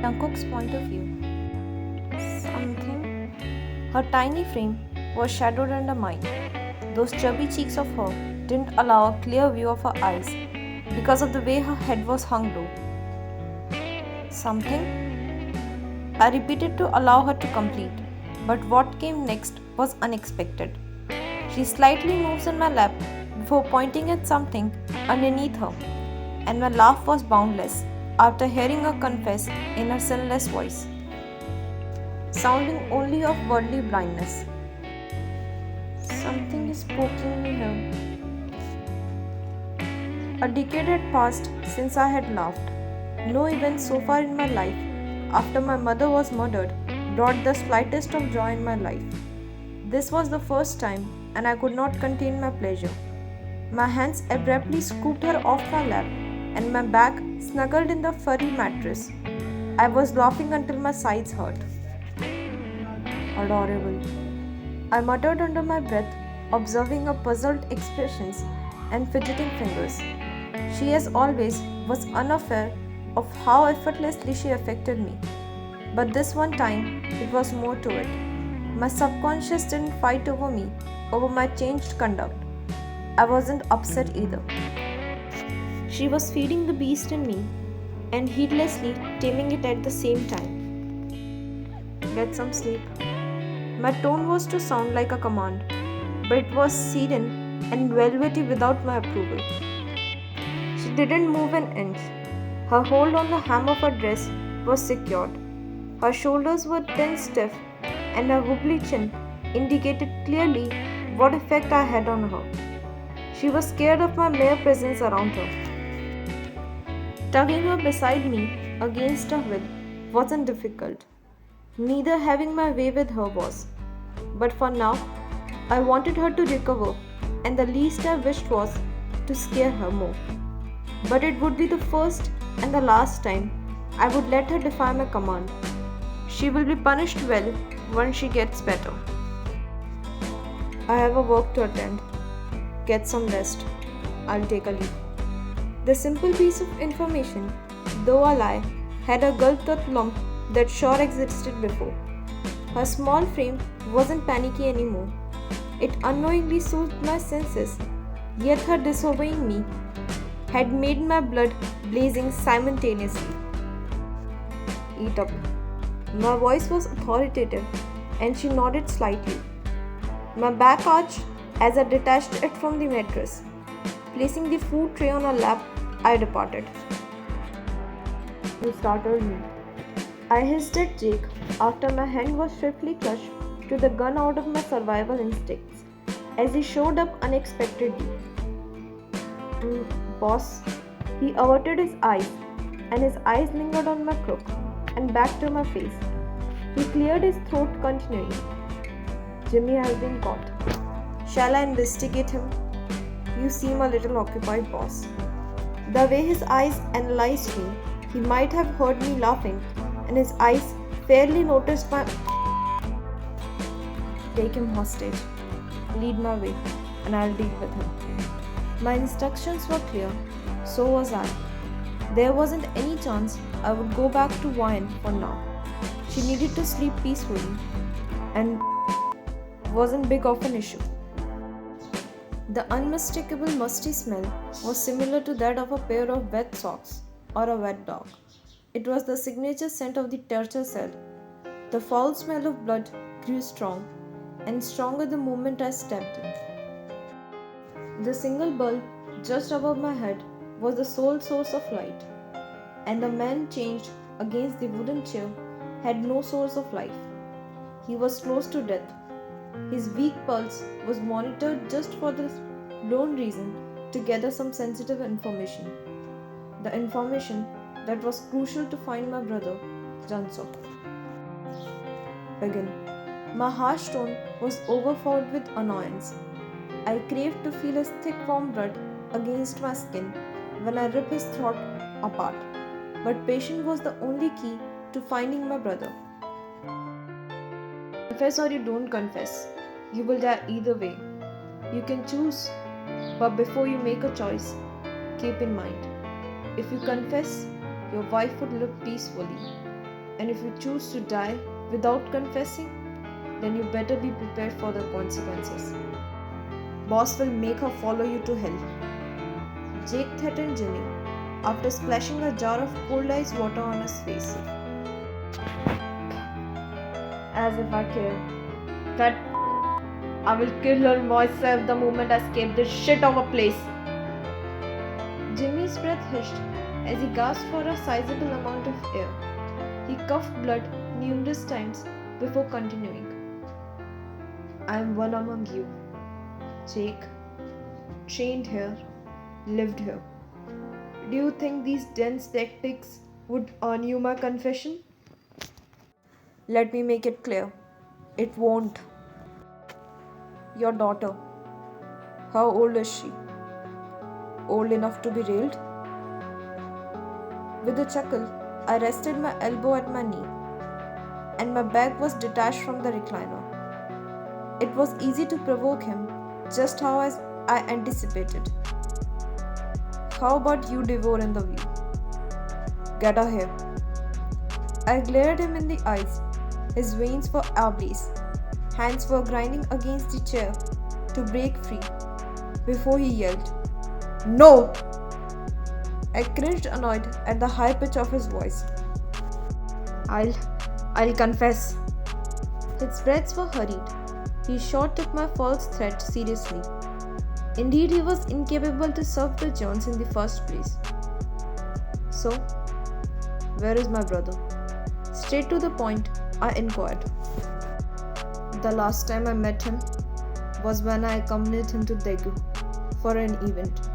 Jungkook's point of view. Something. Her tiny frame was shadowed under mine. Those chubby cheeks of her didn't allow a clear view of her eyes because of the way her head was hung low. Something. I repeated to allow her to complete, but what came next was unexpected. She slightly moves in my lap before pointing at something underneath her, and my laugh was boundless after hearing her confess in her sinless voice, sounding only of worldly blindness. Something is poking me here. A decade had passed since I had laughed. No event so far in my life, after my mother was murdered, brought the slightest of joy in my life. This was the first time, and I could not contain my pleasure. My hands abruptly scooped her off my lap, and my back snuggled in the furry mattress. I was laughing until my sides hurt. Adorable, I muttered under my breath, observing her puzzled expressions and fidgeting fingers. She, as always, was unaware of how effortlessly she affected me. But this one time, it was more to it. My subconscious didn't fight over me, over my changed conduct. I wasn't upset either. She was feeding the beast in me and heedlessly taming it at the same time. Get some sleep. My tone was to sound like a command, but it was serene and velvety without my approval. She didn't move an inch. Her hold on the hem of her dress was secured. Her shoulders were tense stiff, and her wobbly chin indicated clearly what effect I had on her. She was scared of my mere presence around her. Tugging her beside me against her will wasn't difficult. Neither having my way with her was. But for now, I wanted her to recover, and the least I wished was to scare her more. But it would be the first and the last time I would let her defy my command. She will be punished well once she gets better. I have a work to attend. Get some rest. I'll take a leave. The simple piece of information, though a lie, had a gulped lump that sure existed before. Her small frame wasn't panicky anymore. It unknowingly soothed my senses, yet her disobeying me had made my blood blazing simultaneously. Eat up. My voice was authoritative, and she nodded slightly. My back arched as I detached it from the mattress. Placing the food tray on her lap, I departed. You startled me. I hissed at Jake after my hand was swiftly clutched to the gun out of my survival instincts as he showed up unexpectedly. Boss, he averted his eyes, and his eyes lingered on my crook and back to my face. He cleared his throat, continuing, Jimmy has been caught. Shall I investigate him? You seem a little occupied, boss. The way his eyes analyzed me, he might have heard me laughing, and his eyes fairly noticed my. Take him hostage. Lead my way, and I'll deal with him. My instructions were clear, so was I. There wasn't any chance I would go back to Wine for now. She needed to sleep peacefully, and wasn't big of an issue. The unmistakable musty smell was similar to that of a pair of wet socks or a wet dog. It was the signature scent of the torture cell. The foul smell of blood grew strong, and stronger the moment I stepped in. The single bulb just above my head was the sole source of light, and the man changed against the wooden chair had no source of life. He was close to death. His weak pulse was monitored just for the lone reason to gather some sensitive information. The information that was crucial to find my brother, Jansok. Begin. My harsh tone was overflowed with annoyance. I craved to feel his thick warm blood against my skin when I ripped his throat apart. But patience was the only key to finding my brother. Confess or you don't confess. You will die either way. You can choose But before you make a choice, keep in mind, if you confess, your wife would live peacefully. And if you choose to die without confessing, then you better be prepared for the consequences. Boss will make her follow you to hell. Jake threatened Jimmy after splashing a jar of cold ice water on his face. As if I care. That I will kill her myself the moment I escape this shit of a place. Jimmy's breath hissed as he gasped for a sizable amount of air. He coughed blood numerous times before continuing. I am one among you, Jake. Trained here, lived here. Do you think these dense tactics would earn you my confession? Let me make it clear. It won't. Your daughter. How old is she? Old enough to be railed? With a chuckle, I rested my elbow at my knee, and my back was detached from the recliner. It was easy to provoke him, just how I anticipated. How about you devour in the view? Get her here. I glared him in the eyes. His veins were ablaze. Hands were grinding against the chair to break free before he yelled, "No!" I cringed, annoyed at the high pitch of his voice. I'll confess. His breaths were hurried. He sure took my false threat seriously. Indeed, he was incapable to serve the Jones in the first place. So, where is my brother? Straight to the point, I inquired. The last time I met him was when I accompanied him to Daegu for an event.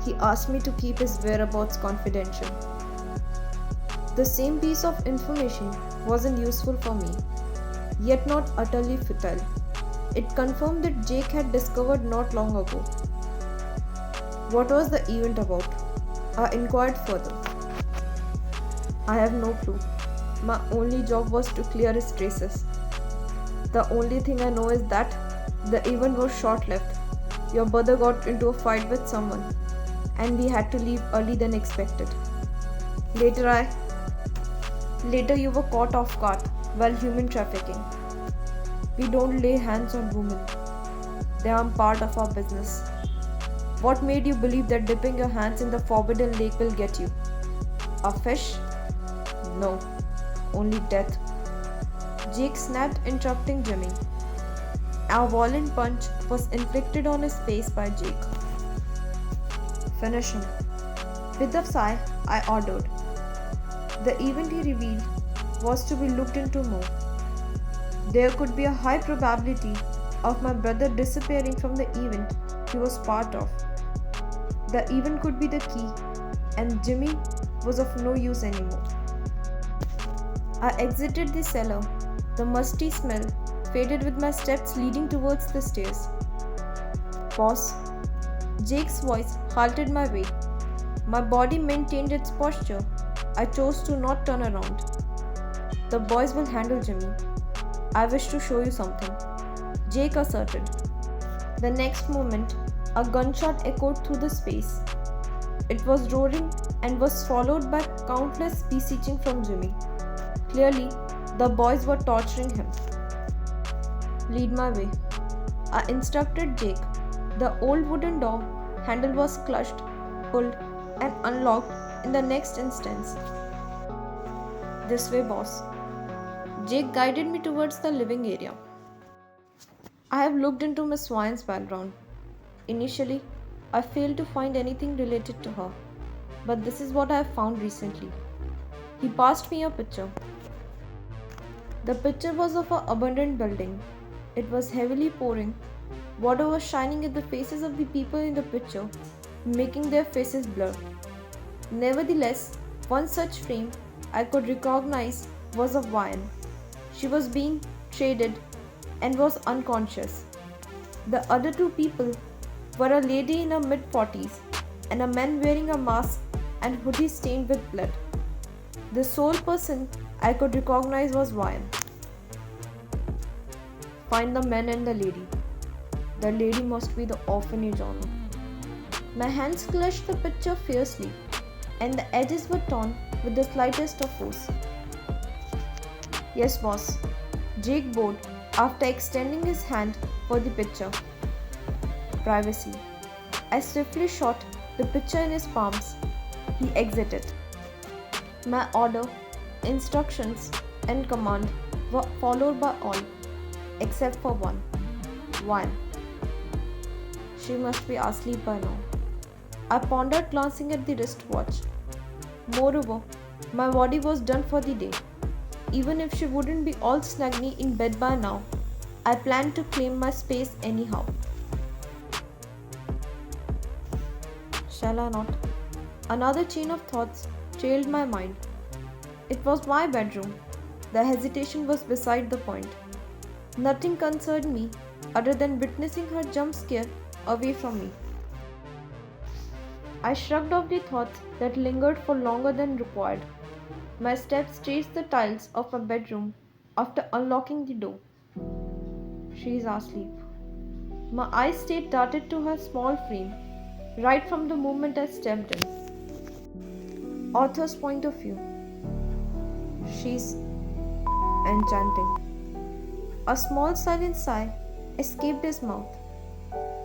He asked me to keep his whereabouts confidential. The same piece of information wasn't useful for me, yet not utterly futile. It confirmed that Jake had discovered not long ago. What was the event about? I inquired further. I have no clue. My only job was to clear his traces. The only thing I know is that the event was short-lived. Your brother got into a fight with someone, and we had to leave early than expected. Later you were caught off guard while human trafficking. We don't lay hands on women. They are part of our business. What made you believe that dipping your hands in the forbidden lake will get you? A fish? No, only death. Jake snapped, interrupting Jimmy. A violent punch was inflicted on his face by Jake. Finish him. With a sigh, I ordered. The event he revealed was to be looked into more. There could be a high probability of my brother disappearing from the event he was part of. The event could be the key, and Jimmy was of no use anymore. I exited the cellar. The musty smell faded with my steps leading towards the stairs. Boss, Jake's voice halted my way. My body maintained its posture. I chose to not turn around. The boys will handle Jimmy. I wish to show you something, Jake asserted. The next moment, a gunshot echoed through the space. It was roaring and was followed by countless beseeching from Jimmy. Clearly, the boys were torturing him. Lead my way, I instructed Jake. The old wooden door handle was clutched, pulled, and unlocked in the next instant. This way, boss. Jake guided me towards the living area. I have looked into Miss Wine's background. Initially, I failed to find anything related to her, but this is what I have found recently. He passed me a picture. The picture was of an abandoned building. It was heavily pouring. Water was shining at the faces of the people in the picture, making their faces blur. Nevertheless, one such frame I could recognize was of Wine. She was being traded and was unconscious. The other two people were a lady in her mid-40s and a man wearing a mask and hoodie stained with blood. The sole person I could recognize was Wine. Find the man and the lady. The lady must be the orphanage owner. My hands clutched the picture fiercely, and the edges were torn with the slightest of force. Yes, boss. Jake bowed after extending his hand for the picture. Privacy. I swiftly shot the picture in his palms. He exited. My order, instructions, and command were followed by all, except for one. Why? She must be asleep by now. I pondered, glancing at the wristwatch. Moreover, my body was done for the day. Even if she wouldn't be all snugly in bed by now, I planned to claim my space anyhow. Shall I not? Another chain of thoughts trailed my mind. It was my bedroom. The hesitation was beside the point. Nothing concerned me other than witnessing her jump scare away from me. I shrugged off the thoughts that lingered for longer than required. My steps traced the tiles of my bedroom after unlocking the door. She is asleep. My eyes stayed darted to her small frame right from the moment I stepped in. Author's point of view. She's enchanting. A small silent sigh escaped his mouth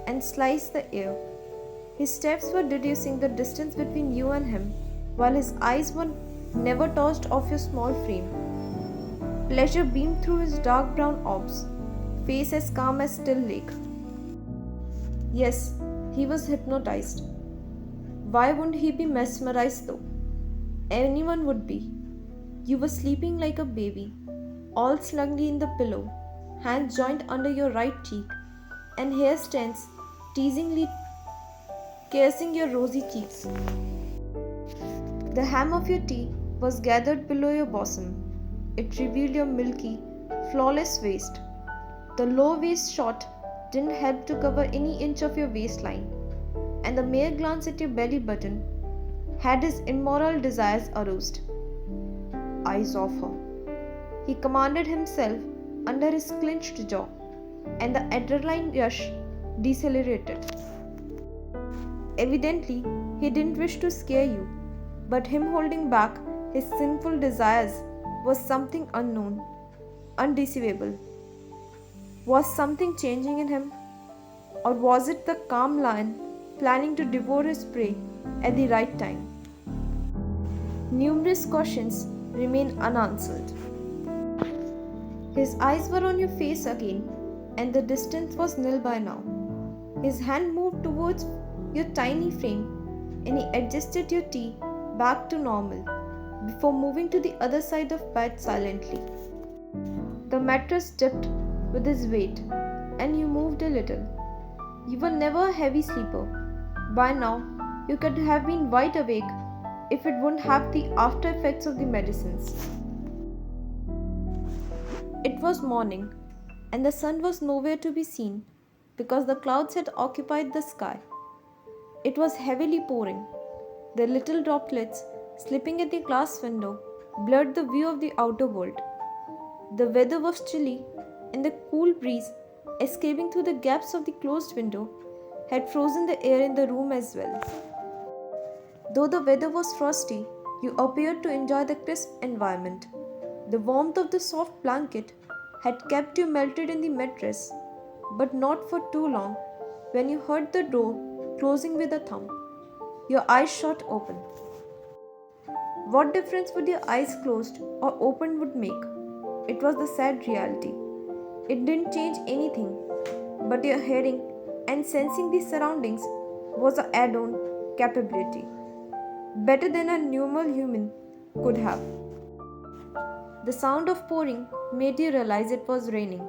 and sliced the air. His steps were reducing the distance between you and him, while his eyes were never tossed off your small frame. Pleasure beamed through his dark brown orbs, face as calm as still lake. Yes, he was hypnotized. Why wouldn't he be mesmerized though? Anyone would be. You were sleeping like a baby, all snugly in the pillow, hands joined under your right cheek, and hair strands teasingly caressing your rosy cheeks. The hem of your tee was gathered below your bosom. It revealed your milky, flawless waist. The low waist shot didn't help to cover any inch of your waistline, and the mere glance at your belly button had his immoral desires aroused. Eyes off her, he commanded himself under his clenched jaw, and the adrenaline rush decelerated. Evidently, he didn't wish to scare you, but him holding back his sinful desires was something unknown, undeceivable. Was something changing in him? Or was it the calm lion planning to devour his prey at the right time? Numerous questions remain unanswered. His eyes were on your face again, and the distance was nil by now. His hand moved towards your tiny frame, and he adjusted your tee back to normal before moving to the other side of bed silently. The mattress dipped with his weight, and you moved a little. You were never a heavy sleeper. By now, you could have been wide awake if it wouldn't have the after effects of the medicines. It was morning, and the sun was nowhere to be seen because the clouds had occupied the sky. It was heavily pouring. The little droplets slipping at the glass window blurred the view of the outer world. The weather was chilly, and the cool breeze escaping through the gaps of the closed window had frozen the air in the room as well. Though the weather was frosty, you appeared to enjoy the crisp environment. The warmth of the soft blanket had kept you melted in the mattress, but not for too long when you heard the door closing with a thump. Your eyes shot open. What difference would your eyes closed or opened would make? It was the sad reality. It didn't change anything, but your hearing and sensing the surroundings was an add-on capability, better than a normal human could have. The sound of pouring made you realize it was raining.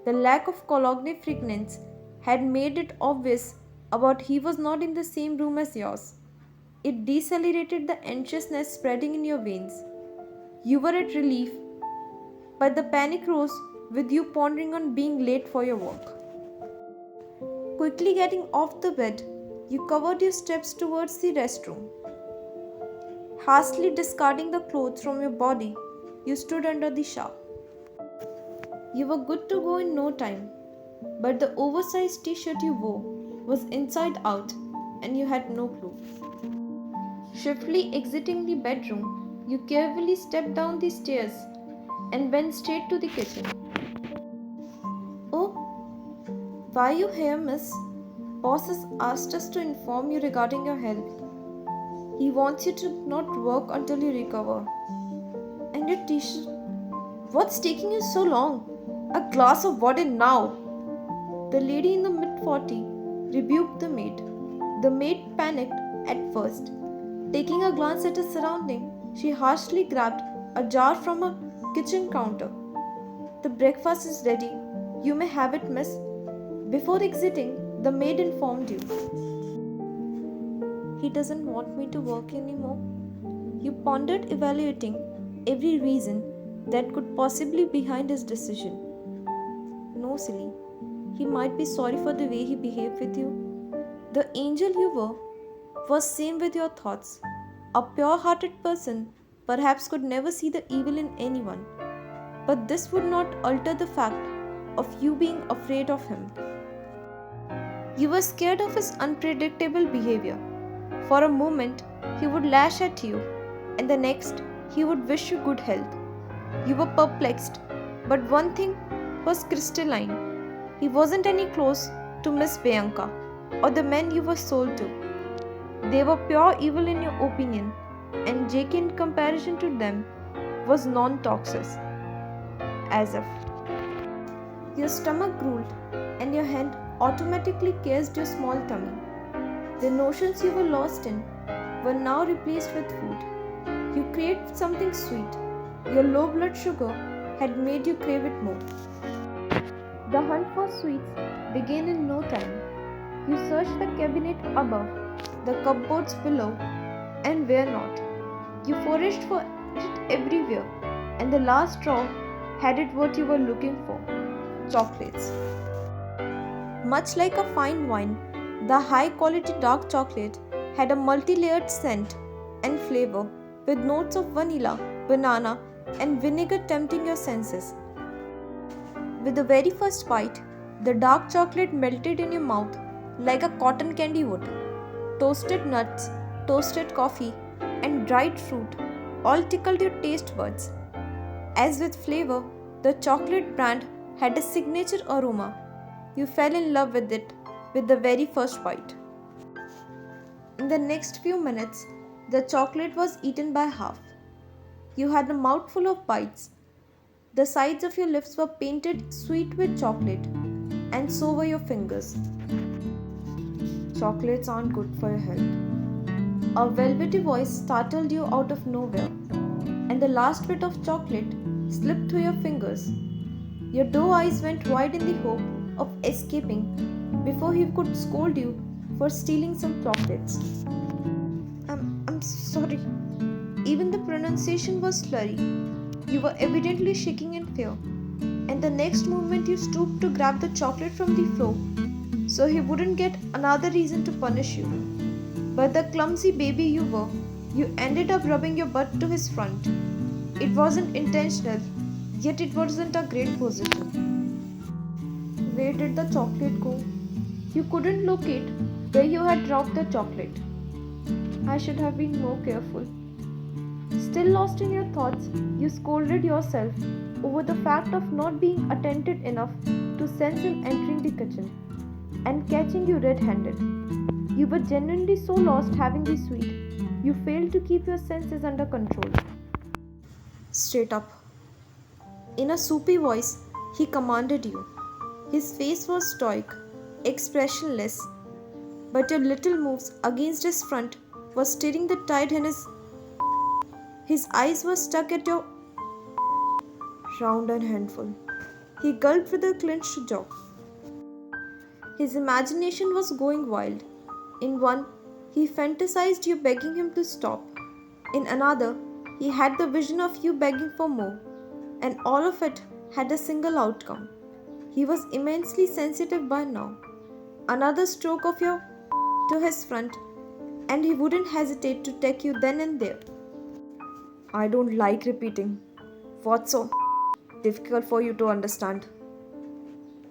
The lack of cognitive freshness had made it obvious about he was not in the same room as yours. It decelerated the anxiousness spreading in your veins. You were at relief, but the panic rose with you pondering on being late for your work. Quickly getting off the bed, you covered your steps towards the restroom. Hastily discarding the clothes from your body, you stood under the shower. You were good to go in no time, but the oversized t-shirt you wore was inside out and you had no clue. Swiftly exiting the bedroom, you carefully stepped down the stairs and went straight to the kitchen. Oh, why you here, miss? Boss has asked us to inform you regarding your health. He wants you to not work until you recover. And your t-shirt? What's taking you so long? A glass of water now! The lady in the mid-40 rebuked the maid. The maid panicked at first. Taking a glance at her surrounding, she harshly grabbed a jar from a kitchen counter. The breakfast is ready. You may have it, miss. Before exiting, the maid informed you. He doesn't want me to work anymore. You pondered, evaluating every reason that could possibly be behind his decision. No, silly. He might be sorry for the way he behaved with you. The angel you were was same with your thoughts. A pure-hearted person perhaps could never see the evil in anyone. But this would not alter the fact of you being afraid of him. You were scared of his unpredictable behavior. For a moment, he would lash at you, and the next, he would wish you good health. You were perplexed, but one thing was crystalline. He wasn't any close to Miss Bianca or the men you were sold to. They were pure evil in your opinion, and Jake, in comparison to them, was non-toxic. As if your stomach growled and your hand automatically caressed your small tummy. The notions you were lost in were now replaced with food. You craved something sweet. Your low blood sugar had made you crave it more. The hunt for sweets began in no time. You searched the cabinet above, the cupboards below, and where not. You foraged for it everywhere, and the last drawer had it what you were looking for: chocolates. Much like a fine wine, the high-quality dark chocolate had a multi-layered scent and flavor, with notes of vanilla, banana, and vinegar tempting your senses. With the very first bite, the dark chocolate melted in your mouth like a cotton candy would. Toasted nuts, toasted coffee, and dried fruit all tickled your taste buds. As with flavor, the chocolate brand had a signature aroma. You fell in love with it with the very first bite. In the next few minutes, the chocolate was eaten by half. You had a mouthful of bites. The sides of your lips were painted sweet with chocolate, and so were your fingers. Chocolates aren't good for your health. A velvety voice startled you out of nowhere, and the last bit of chocolate slipped through your fingers. Your doe eyes went wide in the hope of escaping before he could scold you for stealing some chocolates. I'm sorry. Even the pronunciation was slurry. You were evidently shaking in fear, and the next moment you stooped to grab the chocolate from the floor so he wouldn't get another reason to punish you. But the clumsy baby you were, you ended up rubbing your butt to his front. It wasn't intentional, yet it wasn't a great position. Where did the chocolate go? You couldn't locate where you had dropped the chocolate. I should have been more careful. Still lost in your thoughts, you scolded yourself over the fact of not being attentive enough to sense him entering the kitchen and catching you red-handed. You were genuinely so lost having the sweet, you failed to keep your senses under control. Straight up. In a soupy voice, he commanded you. His face was stoic, expressionless, but your little moves against his front were stirring the tide in his eyes were stuck at your round and handful. He gulped with a clenched jaw. His imagination was going wild. In one, he fantasized you begging him to stop. In another, he had the vision of you begging for more. And all of it had a single outcome. He was immensely sensitive by now. Another stroke of your to his front, and he wouldn't hesitate to take you then and there. I don't like repeating. What's so difficult for you to understand?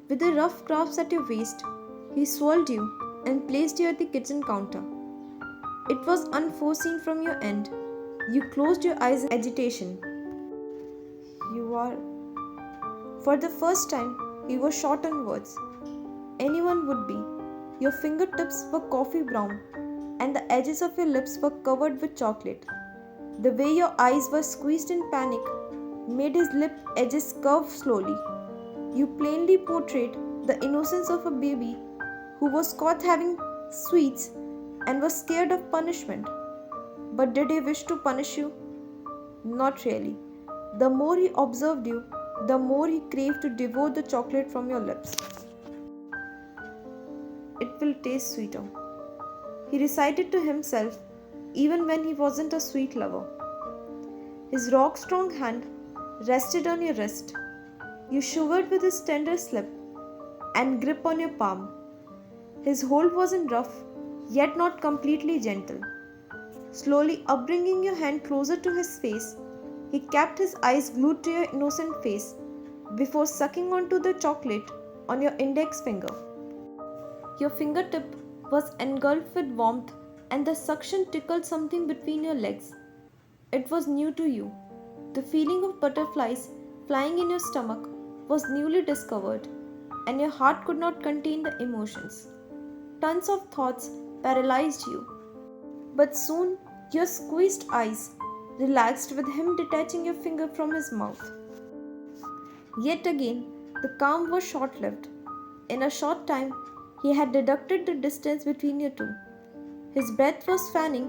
With a rough grasp at your waist, he swirled you and placed you at the kitchen counter. It was unforeseen from your end. You closed your eyes in agitation. You are. For the first time, you were short on words. Anyone would be. Your fingertips were coffee brown, and the edges of your lips were covered with chocolate. The way your eyes were squeezed in panic made his lip edges curve slowly. You plainly portrayed the innocence of a baby who was caught having sweets and was scared of punishment. But did he wish to punish you? Not really. The more he observed you, the more he craved to devour the chocolate from your lips. It will taste sweeter, he recited to himself, even when he wasn't a sweet lover. His rock-strong hand rested on your wrist. You shivered with his tender slip and grip on your palm. His hold wasn't rough, yet not completely gentle. Slowly upbringing your hand closer to his face, he kept his eyes glued to your innocent face before sucking onto the chocolate on your index finger. Your fingertip was engulfed with warmth, and the suction tickled something between your legs. It was new to you. The feeling of butterflies flying in your stomach was newly discovered, and your heart could not contain the emotions. Tons of thoughts paralyzed you. But soon your squeezed eyes relaxed with him detaching your finger from his mouth. Yet again, the calm was short-lived. In a short time, he had deducted the distance between you two. His breath was fanning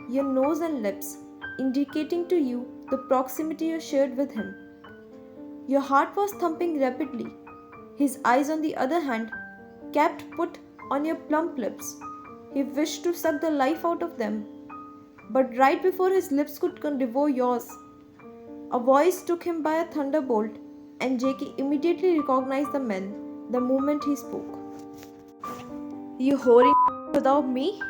your nose and lips, indicating to you the proximity you shared with him. Your heart was thumping rapidly. His eyes, on the other hand, kept put on your plump lips. He wished to suck the life out of them. But right before his lips could devour yours, a voice took him by a thunderbolt, and Jakey immediately recognized the man the moment he spoke. You whoring without me?